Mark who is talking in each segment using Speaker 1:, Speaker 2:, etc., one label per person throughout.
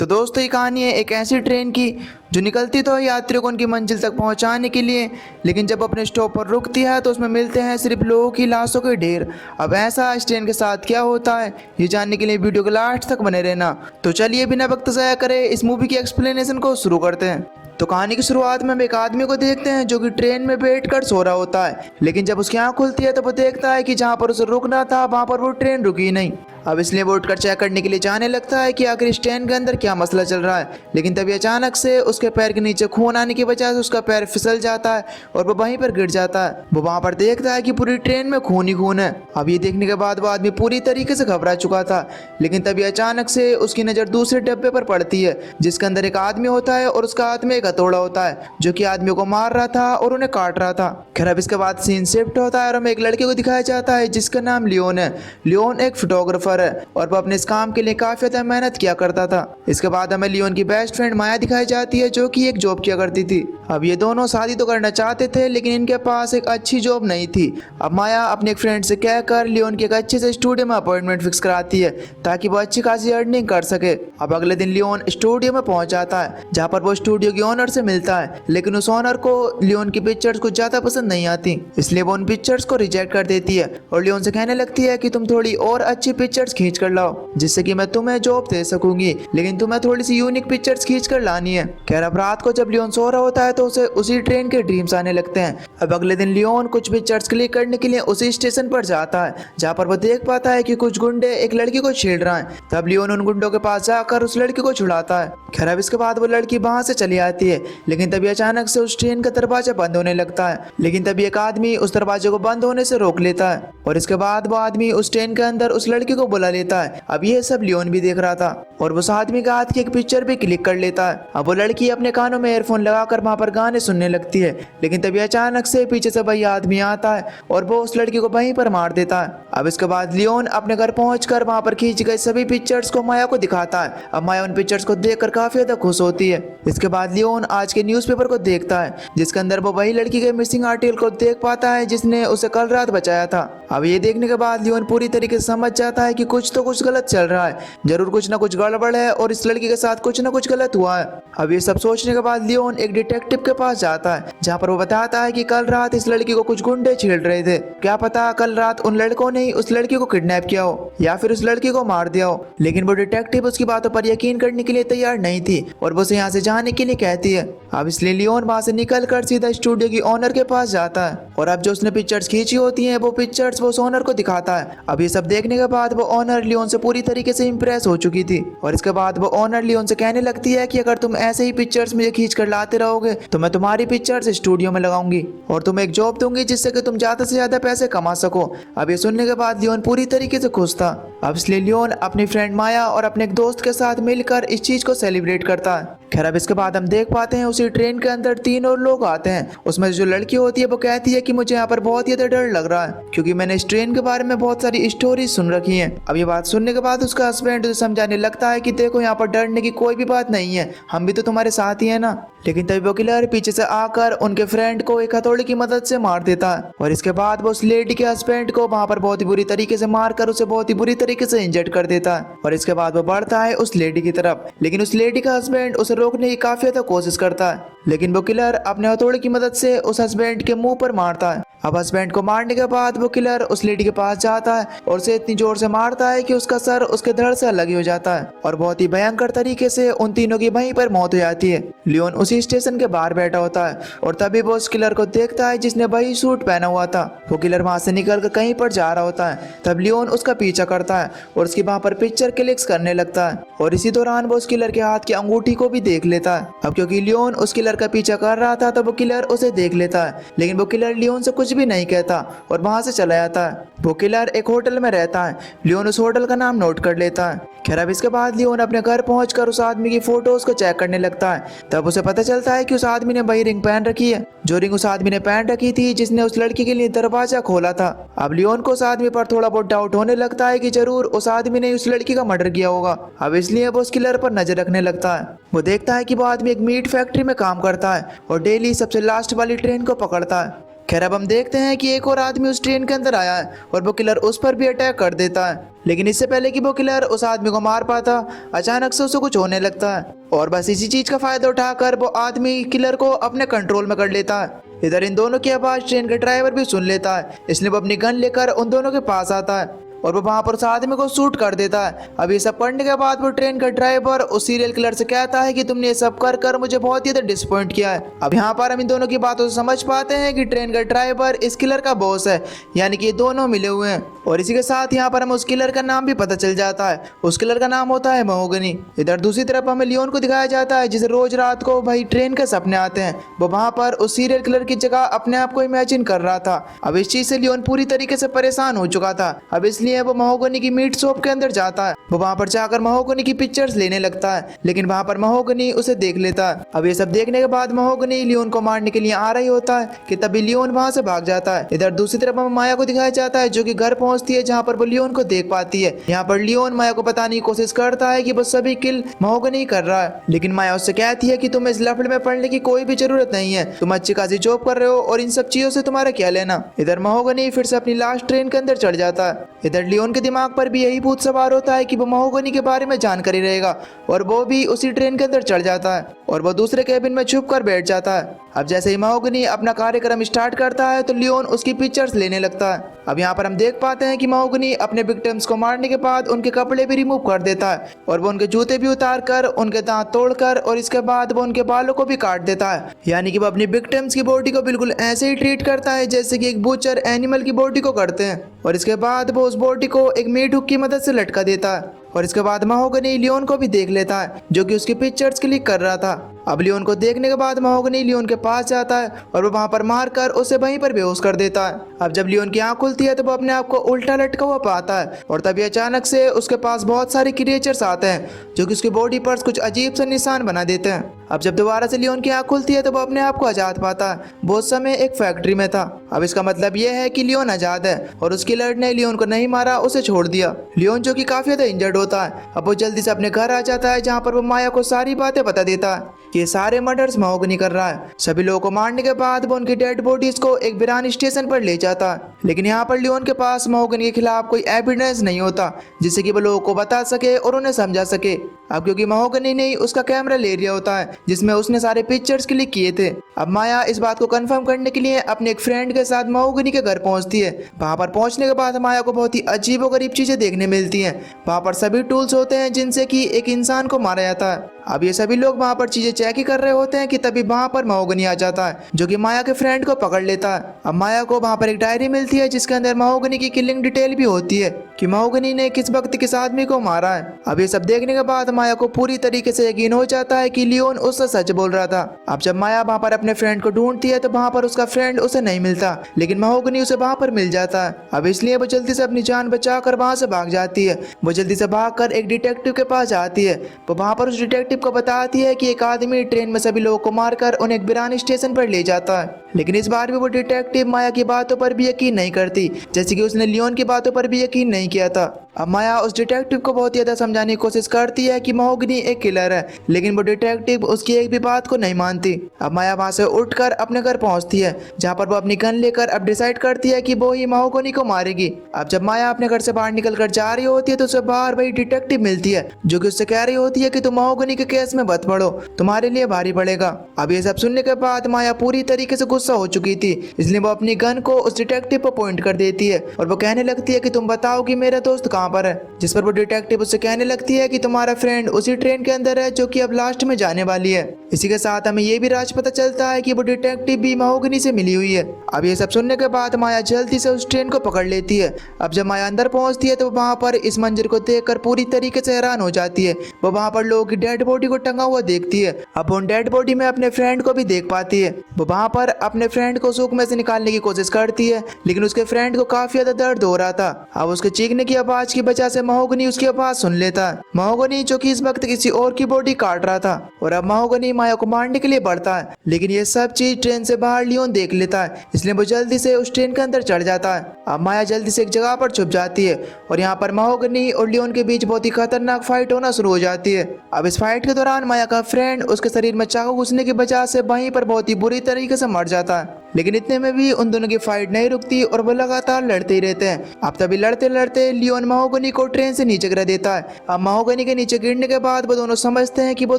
Speaker 1: तो दोस्तों ये कहानी है एक ऐसी ट्रेन की जो निकलती तो है यात्रियों को उनकी मंजिल तक पहुंचाने के लिए, लेकिन जब अपने स्टॉप पर रुकती है तो उसमें मिलते हैं सिर्फ लोगों की लाशों के ढेर। अब ऐसा इस ट्रेन के साथ क्या होता है ये जानने के लिए वीडियो के लास्ट तक बने रहना। तो चलिए बिना वक्त ज़ाया करे इस मूवी की एक्सप्लेनेशन को शुरू करते हैं। तो कहानी की शुरुआत में हम एक आदमी को देखते हैं जो कि ट्रेन में बैठकर सो रहा होता है, लेकिन जब उसकी आंख खुलती है तो वो देखता है कि जहां पर उसे रुकना था वहां पर वो ट्रेन रुकी नहीं। अब इसलिए वो उठकर चेक करने के लिए जाने लगता है कि आखिर इस ट्रेन के अंदर क्या मसला चल रहा है, लेकिन तभी अचानक से उसके पैर के नीचे खून आने की वजह से उसका पैर फिसल जाता है और वो वहीं पर गिर जाता है। वो वहां पर देखता है कि पूरी ट्रेन में खून ही खून है। अब ये देखने के बाद वो आदमी पूरी तरीके से घबरा चुका था, लेकिन तभी अचानक से उसकी नज़र दूसरे डब्बे पर पड़ती है जिसके अंदर एक आदमी होता है और उसका हाथ में एक हथौड़ा होता है जो कि आदमी को मार रहा था और उन्हें काट रहा था। खैर अब इसके बाद सीन शिफ्ट होता है और हमें एक लड़के को दिखाया जाता है जिसका नाम लियोन है। लियोन एक फोटोग्राफर है और वो अपने इस काम के लिए काफी ज्यादा मेहनत किया करता था। इसके बाद हमें लियोन की बेस्ट फ्रेंड माया दिखाई जाती है जो कि एक जॉब किया करती थी। अब ये दोनों शादी तो करना चाहते थे लेकिन इनके पास एक अच्छी जॉब नहीं थी। अब माया अपने एक फ्रेंड से कहकर लियोन के एक अच्छे से स्टूडियो में अपॉइंटमेंट फिक्स कराती है ताकि वो अच्छी खासी अर्निंग कर सके। अब अगले दिन लियोन स्टूडियो में पहुंच जाता है जहाँ पर वो स्टूडियो के ओनर से मिलता है, लेकिन उस ओनर को लियोन की पिक्चर्स कुछ ज्यादा पसंद नहीं आती, इसलिए वो उन पिक्चर्स को रिजेक्ट कर देती है और लियोन से कहने लगती है कि तुम थोड़ी और अच्छी पिक्चर्स खींच कर लाओ जिससे कि मैं तुम्हें जॉब दे सकूंगी, लेकिन तुम्हें थोड़ी सी यूनिक पिक्चर्स खींच कर लानी है। खैर अब रात को जब लियोन सो रहा होता है तो उसे उसी ट्रेन के ड्रीम्स आने लगते हैं। अब अगले दिन लियोन कुछ पिक्चर्स क्लिक करने के लिए उसी स्टेशन पर जाता है जहाँ पर वो देख पाता है कि कुछ गुंडे एक लड़की को छेड़ रहे हैं। तब लियोन उन गुंडों के पास जाकर उस लड़की को छुड़ाता है। खैर अब इसके बाद वो लड़की वहां से चली आती है, लेकिन तभी अचानक से उस ट्रेन का दरवाजा बंद होने लगता है, लेकिन तभी एक आदमी उस दरवाजे को बंद होने से रोक लेता है और इसके बाद वो आदमी उस ट्रेन के अंदर उस लड़की को बुला लेता है। अब ये सब लियोन भी देख रहा था और उस आदमी का हाथ की एक पिक्चर भी क्लिक कर लेता है। अब वो लड़की अपने कानों में एयरफोन लगाकर वहां पर गाने सुनने लगती है, लेकिन तभी अचानक से पीछे से वही आदमी आता है और वो उस लड़की को वहीं पर मार देता है। अब इसके बाद लियोन अपने घर पहुंचकर वहां पर खींच गए सभी पिक्चर्स को माया को दिखाता है। अब माया उन पिक्चर्स को देखकर काफी ज्यादा खुश होती है। इसके बाद लियोन आज के न्यूज़पेपर को देखता है जिसके अंदर वो वही लड़की के मिसिंग आर्टिकल को देख पाता है जिसने उसे कल रात बचाया था। अब ये देखने के बाद लियोन पूरी तरीके से समझ जाता है कि कुछ तो कुछ गलत चल रहा है, जरूर कुछ ना कुछ गड़बड़ है और इस लड़की के साथ कुछ ना कुछ गलत हुआ है। अब ये सब सोचने के बाद लियोन एक डिटेक्टिव के पास जाता है जहाँ पर वो बताता है कि कल रात इस लड़की को कुछ गुंडे छेड़ रहे थे। क्या पता कल रात उन लड़कों ने ही उस लड़की को किडनैप किया हो या फिर उस लड़की को मार दिया हो, लेकिन वो डिटेक्टिव उसकी बातों पर यकीन करने के लिए तैयार नहीं थी और वो उसे यहाँ से जाने के लिए कहती है। अब इसलिए लियोन वहाँ से निकल कर सीधा स्टूडियो की ओनर के पास जाता है और अब जो उसने पिक्चर्स खींची होती हैं वो पिक्चर्स वो उस ओनर को दिखाता है। अब ये सब देखने के बाद वो ओनर लियोन से पूरी तरीके से इम्प्रेस हो चुकी थी और इसके बाद वो ओनर लियोन से कहने लगती है कि अगर तुम ऐसे ही पिक्चर्स मुझे खींच कर लाते रहोगे तो मैं तुम्हारी पिक्चर्स स्टूडियो में लगाऊंगी और तुम्हें एक जॉब दूंगी जिससे कि तुम ज्यादा से ज्यादा पैसे कमा सको। अब ये सुनने के बाद लियोन पूरी तरीके से खुश था। अब इसलिए लियोन अपनी फ्रेंड माया और अपने एक दोस्त के साथ मिलकर इस चीज को सेलिब्रेट करता है। खैर अब इसके बाद हम देख पाते हैं उसी ट्रेन के अंदर 3 और लोग आते हैं। उसमें जो लड़की होती है वो कहती है कि मुझे यहाँ पर बहुत ही ज्यादा डर लग रहा है क्योंकि मैंने इस ट्रेन के बारे में बहुत सारी स्टोरी सुन रखी हैं। अब ये बात सुनने के बाद उसका हस्बैंड उसे समझाने लगता है कि देखो यहाँ पर डरने की कोई भी बात नहीं है, हम भी तो तुम्हारे साथ ही है ना। लेकिन तभी वो किलर पीछे से आकर उनके फ्रेंड को एक हथौड़े की मदद से मार देता है और इसके बाद वो उस लेडी के हस्बैंड को वहां पर बहुत ही बुरी तरीके से मारकर उसे बहुत ही बुरी तरीके से इंजर्ड कर देता है और इसके बाद वो बढ़ता है उस लेडी की तरफ, लेकिन उस लेडी का हस्बैंड उसे रोकने की काफी ज्यादा कोशिश करता है, लेकिन वो किलर अपने हथौड़े की मदद से उस हस्बैंड के मुंह पर मारता है। अब हस्बैंड को मारने के बाद वो किलर उस लेडी के पास जाता है और उसे इतनी जोर से मारता है कि उसका सर उसके धड़ से अलग हो जाता है और बहुत ही भयंकर तरीके से उन तीनों की वहीं पर मौत हो जाती है। लियोन उसी स्टेशन के बाहर बैठा होता है और तभी वो उस किलर को देखता है जिसने वही सूट पहना हुआ था। वो किलर वहां से निकल कर कहीं पर जा रहा होता है। तब लियोन उसका पीछा करता है और उसकी वहां पर पिक्चर क्लिक्स करने लगता है और इसी दौरान वो उस किलर के हाथ की अंगूठी को भी देख लेता है। अब क्योंकि लियोन उस किलर का पीछा कर रहा था तो वो किलर उसे देख लेता है, लेकिन वो किलर लियोन से कुछ भी नहीं कहता और वहां से चला जाता है। वो किलर एक होटल में रहता है। लियोन उस होटल का नाम नोट कर लेता है। खैर अब इसके बाद लियोन अपने घर पहुंचकर उस आदमी की फोटोज को चेक करने लगता है। तब उसे पता चलता है कि उस आदमी ने वही रिंग पहन रखी है जो रिंग उस आदमी ने पहन रखी थी जिसने उस लड़की के लिए दरवाजा खोला था। अब लियोन को उस आदमी पर थोड़ा बहुत डाउट होने लगता है कि जरूर उस आदमी ने उस लड़की का मर्डर किया होगा। अब इसलिए वो उस किलर पर नजर रखने लगता है। वो देखता है कि वो आदमी एक मीट फैक्ट्री में काम करता है और डेली सबसे लास्ट वाली ट्रेन को पकड़ता है। खैर अब हम देखते हैं कि एक और आदमी उस ट्रेन के अंदर आया है और वो किलर उस पर भी अटैक कर देता है। लेकिन इससे पहले कि वो किलर उस आदमी को मार पाता, अचानक से उसे कुछ होने लगता है और बस इसी चीज का फायदा उठाकर वो आदमी किलर को अपने कंट्रोल में कर लेता है। इधर इन दोनों की आवाज ट्रेन का ड्राइवर भी सुन लेता है, इसलिए वो अपनी गन लेकर उन दोनों के पास आता है और वो वहां पर उस आदमी को शूट कर देता है। अब ये सब करने के बाद वो ट्रेन का ड्राइवर उस सीरियल किलर से कहता है कि तुमने ये सब कर कर मुझे बहुत ही ज्यादा डिसअपॉइंट किया है। अब यहाँ पर हम इन दोनों की बातों से समझ पाते हैं कि ट्रेन का ड्राइवर इस किलर का बॉस है, यानी कि ये दोनों मिले हुए हैं। और इसी के साथ यहाँ पर हमें उस किलर का नाम भी पता चल जाता है, उस किलर का नाम होता है महोगनी। इधर दूसरी तरफ हमें लियोन को दिखाया जाता है जिसे रोज रात को भाई ट्रेन के सपने आते हैं। वो वहां पर उस सीरियल किलर की जगह अपने आप को इमेजिन कर रहा था। अब इस चीज से लियोन पूरी तरीके से परेशान हो चुका था। अब इसलिए वो महोगनी की मीट शॉप के अंदर जाता है। वो वहां पर जाकर महोगनी की पिक्चर्स लेने लगता है, लेकिन वहां पर महोगनी उसे देख लेता है। अब ये सब देखने के बाद महोगनी लियोन को मारने के लिए आ रही होता है कि तभी लियोन वहां से भाग जाता है। इधर दूसरी तरफ हमें माया को दिखाया जाता है जो कि घर पहुंचती है जहां पर वो लियोन को देख पाती है। यहाँ पर लियोन माया को बताने की कोशिश करता है कि वो सभी किल महोगनी कर रहा है, लेकिन माया उससे कहती है कि तुम्हें इस लफड़े में पड़ने की कोई भी जरूरत नहीं है, तुम अच्छी खासी जॉब कर रहे हो और इन सब चीजों से तुम्हारा क्या लेना। इधर महोगनी फिर से अपनी लास्ट ट्रेन के अंदर चढ़ जाता है। इधर लियोन के दिमाग पर भी यही भूत सवार होता है कि वो महोगनी के बारे में जानकारी रहेगा और वो भी उसी ट्रेन के अंदर चढ़ जाता है और वो दूसरे केबिन में छुप कर बैठ जाता है। अब जैसे ही महोगनी अपना कार्यक्रम स्टार्ट करता है तो लियोन उसकी पिक्चर्स लेने लगता है। अब यहाँ पर हम देख पाते हैं कि महोगनी अपने विक्टिम्स को मारने के बाद उनके कपड़े भी रिमूव कर देता है और वो उनके जूते भी उतार कर, उनके दांत तोड़कर और इसके बाद वो उनके बालों को भी काट देता है। यानी कि वो अपनी विक्टिम्स की बॉडी को बिल्कुल ऐसे ही ट्रीट करता है जैसे कि एक बूचर एनिमल की बॉडी को करते हैं और इसके बाद वो उस बॉडी को एक मीट हुक की मदद से लटका देता है। और इसके बाद महोगनी लियोन को भी देख लेता है जो कि उसकी पिक्चर्स क्लिक कर रहा था। अब लियोन को देखने के बाद महोगनी लियोन के पास जाता है और वो वहां पर मारकर उसे वहीं पर बेहोश कर देता है। अब जब लियोन की आंख खुलती है तो वो अपने आप को उल्टा लटका हुआ पाता है और तभी अचानक से उसके पास बहुत सारे क्रिएचर्स आते हैं जो कि उसकी बॉडी पर कुछ अजीब से निशान बना देते हैं। अब जब दोबारा से लियोन की आंख खुलती है तो वो अपने आप को आजाद पाता है। वो उस समय एक फैक्ट्री में था। अब इसका मतलब यह है कि लियोन आजाद है और उस किलर ने लियोन को नहीं मारा, उसे छोड़ दिया। लियोन जो कि काफी ज्यादा इंजर्ड होता है, अब वो जल्दी से अपने घर आ जाता है जहाँ पर वो माया को सारी बातें बता देता है कि ये सारे मर्डर्स महोगनी कर रहा है। सभी लोगों को मारने के बाद वो उनकी डेड बॉडीज को एक बिरान स्टेशन पर ले जाता है, लेकिन यहाँ पर लियोन के पास महोगनी के खिलाफ कोई एविडेंस नहीं होता जिससे कि वो लोगों को बता सके और उन्हें समझा सके। अब क्योंकि महोगनी ने उसका कैमरा ले लिया होता है जिसमें उसने सारे पिक्चर्स क्लिक किए थे। अब माया इस बात को कंफर्म करने के लिए अपने एक फ्रेंड के साथ महोगनी के घर पहुंचती है। वहां पर पहुंचने के बाद माया को बहुत ही अजीबोगरीब चीजें देखने मिलती हैं। वहां पर सभी टूल्स होते हैं जिनसे कि एक इंसान को मारा जाता है। अब ये सभी लोग वहां पर चीजें चेक ही कर रहे होते हैं कि तभी वहां पर महोगनी आ जाता है जो कि माया के फ्रेंड को पकड़ लेता है। अब माया को वहां पर एक डायरी मिलती है जिसके अंदर महोगनी की किलिंग डिटेल भी होती है कि महोगनी ने किस वक्त किस आदमी को मारा है। अब ये सब देखने के बाद माया को पूरी तरीके से यकीन हो जाता है कि लियोन उससे सच बोल रहा था। अब जब माया वहां पर अपने फ्रेंड को ढूंढती है तो वहां पर उसका फ्रेंड उसे नहीं मिलता, लेकिन महोगनी उसे वहां पर मिल जाता है। अब इसलिए वो जल्दी से अपनी जान बचाकर वहां से भाग जाती है। वो जल्दी से भागकर एक डिटेक्टिव के पास जाती है। वो वहां पर उस डिटेक्टिव को बताती है कि एक आदमी ट्रेन में सभी लोगों को मारकर उन्हें एक बिरान स्टेशन पर ले जाता है, लेकिन इस बार भी वो डिटेक्टिव माया की बातों पर भी यकीन नहीं करती जैसे कि उसने लियोन की बातों पर भी यकीन नहीं किया था। अब माया उस डिटेक्टिव को बहुत ज्यादा समझाने की कोशिश करती है कि महोगनी एक किलर है, लेकिन वो डिटेक्टिव उसकी एक भी बात को नहीं मानती। अब माया वहां से उठकर अपने घर पहुंचती है जहां पर वो अपनी गन लेकर अब डिसाइड करती है कि वो ही महोगनी को मारेगी। अब जब माया अपने घर से बाहर निकल कर जा रही होती है तो उसे बाहर वही डिटेक्टिव मिलती है जो कि उससे कह रही होती है कि तुम महोगनी के केस में मत पड़ो, तुम्हारे लिए भारी पड़ेगा। अब ये सब सुनने के बाद माया पूरी तरीके से गुस्सा हो चुकी थी, इसलिए वो अपनी गन को उस डिटेक्टिव पर पॉइंट कर देती है और वो कहने लगती है कि तुम बताओ कि मेरा दोस्त कहाँ पर है। जिस पर वो डिटेक्टिव उससे कहने लगती है कि तुम्हारा फ्रेंड उसी ट्रेन के अंदर है जो कि अब लास्ट में जाने वाली है। इसी के साथ हमें ये भी राज पता चलता है कि वो डिटेक्टिव भी महोगनी से मिली हुई है। अब ये सब सुनने के बाद माया जल्दी से उस ट्रेन को पकड़ लेती है। अब जब माया अंदर पहुंचती है तो वहां पर इस मंजर को देखकर पूरी तरीके से हैरान हो जाती है। वो वहां पर लोगों की डेड बॉडी को टंगा हुआ देखती है। अब उन डेड बॉडी में अपने फ्रेंड को भी देख पाती है। वो वहां पर अपने फ्रेंड को सूख में से निकालने की कोशिश करती है, लेकिन उसके फ्रेंड को काफी ज्यादा दर्द हो रहा था। अब उसके चीखने की आवाज की वजह से महोगनी उसकी आवाज सुन लेता है। महोगनी जो कि इस वक्त किसी और की बॉडी काट रहा था और अब महोगनी माया को मारने के लिए बढ़ता है, लेकिन ये सब चीज ट्रेन से बाहर लियोन देख लेता है, इसलिए वो जल्दी से उस ट्रेन के अंदर चढ़ जाता है। अब माया जल्दी से एक जगह पर छुप जाती है और यहाँ पर महोगनी और लियोन के बीच बहुत ही खतरनाक फाइट होना शुरू हो जाती है। अब इस फाइट के दौरान माया का फ्रेंड उसके शरीर में चाकू घुसने की वजह से वहीं पर बहुत ही बुरी तरीके से मर जाता है, लेकिन इतने में भी उन दोनों की फाइट नहीं रुकती और वो लगातार लड़ते ही रहते हैं। अब तभी लड़ते लड़ते लियोन महोगनी को ट्रेन से नीचे गिरा देता है। अब महोगनी के नीचे गिरने के बाद वो दोनों समझते हैं कि वो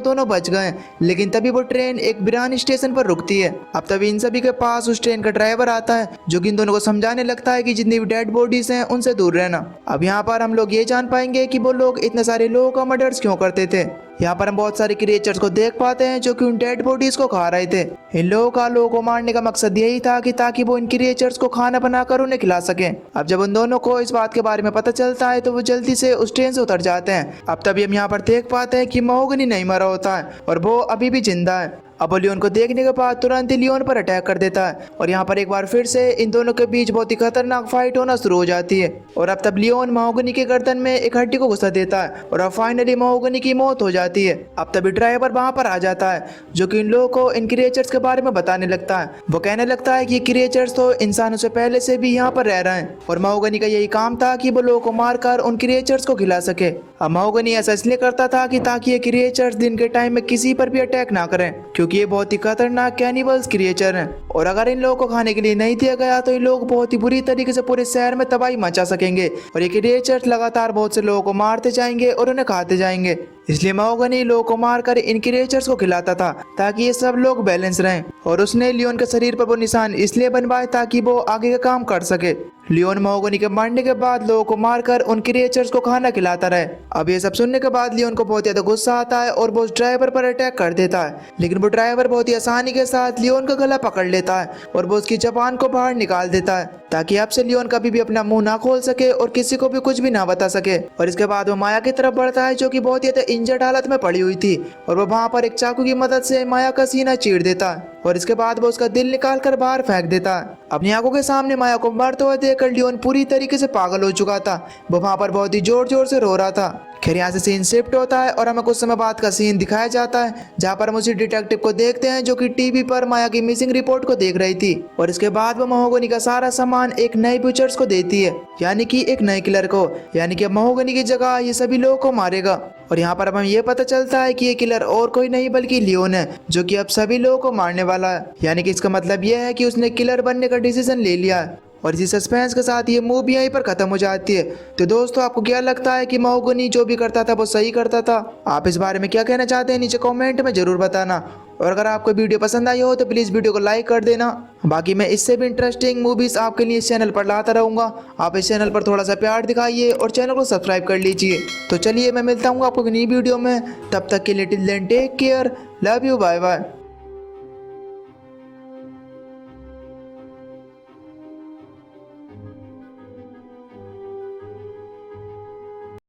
Speaker 1: दोनों बच गए, लेकिन तभी वो ट्रेन एक बिरान स्टेशन पर रुकती है। अब तभी इन सभी के पास उस ट्रेन का ड्राइवर आता है, जो कि इन दोनों को समझाने लगता है कि जितनी भी डेड बॉडीज हैं उनसे दूर रहना। अब यहाँ पर हम लोग ये जान पाएंगे कि वो लोग इतने सारे लोगों का मर्डर्स क्यों करते थे। यहाँ पर हम बहुत सारे क्रिएचर्स को देख पाते हैं जो कि उन डेड बॉडीज को खा रहे थे। इन लोगों को मारने का मकसद यही था कि ताकि वो इन क्रिएचर्स को खाना बनाकर उन्हें खिला सकें। अब जब उन दोनों को इस बात के बारे में पता चलता है तो वो जल्दी से उस ट्रेन से उतर जाते हैं। अब तभी हम यहाँ पर देख पाते हैं कि महोगनी नहीं मरा होता है और वो अभी भी जिंदा है। अब वो लियोन को देखने के बाद तुरंत ही लियोन पर अटैक कर देता है और यहाँ पर एक बार फिर से इन दोनों के बीच बहुत ही खतरनाक फाइट होना शुरू हो जाती है। और अब तब लियोन महोगनी के गर्दन में एक हड्डी को घुसा देता है और अब फाइनली महोगनी की मौत हो जाती है। अब तभी ड्राइवर वहां पर आ जाता है, जो कि इन लोगों को इन क्रिएचर्स के बारे में बताने लगता है। वो कहने लगता है कि क्रिएचर्स तो इंसानों से पहले से भी यहाँ पर रह रहे हैं और महोगनी का यही काम था कि वो लोगों को मारकर उन क्रिएचर्स को खिला सके। अब महोगनी ऐसा इसलिए करता था कि ताकि ये क्रिएचर्स दिन के टाइम में किसी पर भी अटैक ना करें, क्योंकि ये बहुत ही खतरनाक कैनिबल्स क्रिएचर हैं और अगर इन लोगों को खाने के लिए नहीं दिया गया तो इन लोग बहुत ही बुरी तरीके से पूरे शहर में तबाही मचा सकेंगे और ये क्रिएचर्स लगातार बहुत से लोगों को मारते जाएंगे और उन्हें खाते जाएंगे। इसलिए महोगनी लोगों को मारकर इन क्रिएचर्स को खिलाता था ताकि ये सब लोग बैलेंस रहें। और उसने लियोन के शरीर पर वो निशान इसलिए बनवाए ताकि वो आगे का काम कर सके। लियोन महोगनी के मरने के बाद लोगों को मारकर उन क्रिएचर्स को खाना खिलाता रहे। अब ये सब सुनने के बाद लियोन को बहुत ज्यादा गुस्सा आता है और वो उस ड्राइवर पर अटैक कर देता है, लेकिन वो ड्राइवर बहुत ही आसानी के साथ लियोन का गला पकड़ लेता है और वो उसकी जबान को बाहर निकाल देता है ताकि अब से लियोन कभी भी अपना मुंह ना खोल सके और किसी को भी कुछ भी ना बता सके। और इसके बाद वो माया की तरफ बढ़ता है, जो कि बहुत ही इंजर्ड हालत में पड़ी हुई थी, और वो वहां पर एक चाकू की मदद से माया का सीना चीर देता है और इसके बाद वो उसका दिल निकाल कर बाहर फेंक देता है। अपनी आंखों के सामने माया को मरते हुए देखकर लियोन पूरी तरीके से पागल हो चुका था। वो वहां पर बहुत ही जोर जोर से रो रहा था। खैर यहाँ से सीन शिफ्ट होता है और हमें कुछ समय बाद का सीन दिखाया जाता है, जहाँ पर हम उसी डिटेक्टिव को देखते हैं जो कि टीवी पर माया की मिसिंग रिपोर्ट को देख रही थी। और इसके बाद वो महोगनी का सारा सामान एक नए ब्यूचर्स को देती है, यानी कि एक नए किलर को, यानी कि महोगनी की जगह ये सभी लोगों को मारेगा। और यहाँ पर अब हमें ये पता चलता है कि ये किलर और कोई नहीं बल्कि लियोन है, जो कि अब सभी लोगों को मारने वाला है। यानी कि इसका मतलब यह है कि उसने किलर बनने का डिसीजन ले लिया है। और इसी सस्पेंस के साथ ये मूवी यहीं पर खत्म हो जाती है। तो दोस्तों, आपको क्या लगता है कि महोगनी जो भी करता था वो सही करता था? आप इस बारे में क्या कहना चाहते हैं नीचे कमेंट में जरूर बताना। और अगर आपको वीडियो पसंद आई हो तो प्लीज़ वीडियो को लाइक कर देना। बाकी मैं इससे भी इंटरेस्टिंग मूवीज़ आपके लिए इस चैनल पर लाता रहूँगा। आप इस चैनल पर थोड़ा सा प्यार दिखाइए और चैनल को सब्सक्राइब कर लीजिए। तो चलिए, मैं मिलता हूँ आपको नई वीडियो में। तब तक के लिए till then take care, love you, bye bye.